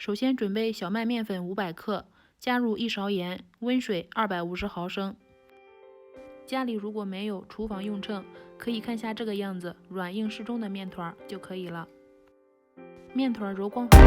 首先准备小麦面粉500克，加入1勺盐，温水250毫升。家里如果没有厨房用秤，可以看下这个样子，软硬适中的面团就可以了。面团揉光后，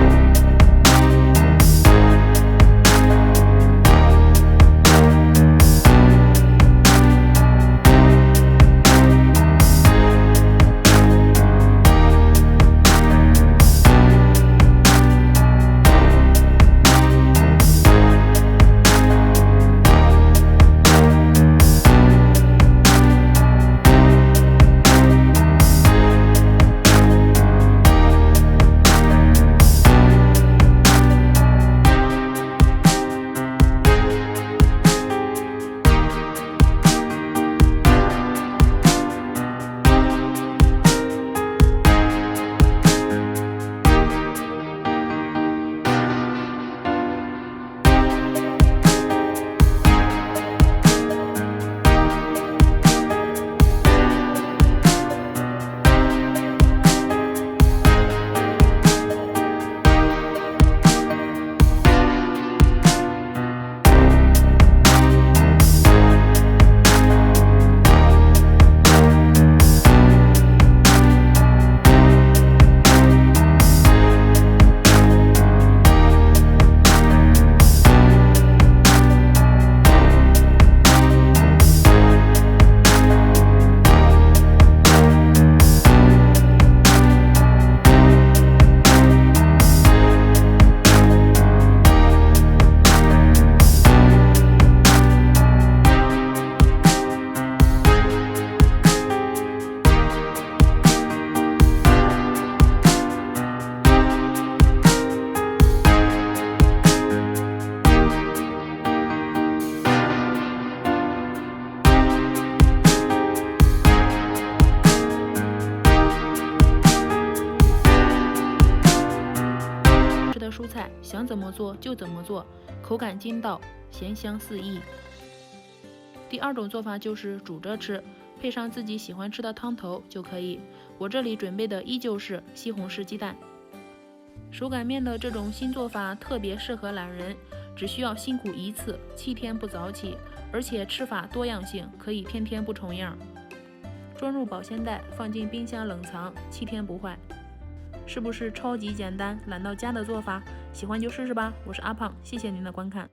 的蔬菜想怎么做就怎么做，口感筋道，咸香四溢。第二种做法就是煮着吃，配上自己喜欢吃的汤头就可以。我这里准备的依旧是西红柿鸡蛋。手擀面的这种新做法特别适合懒人，只需要辛苦一次，7天不早起，而且吃法多样性，可以天天不重样。装入保鲜袋，放进冰箱冷藏，7天不坏。是不是超级简单，懒到家的做法？喜欢就试试吧。我是阿胖，谢谢您的观看。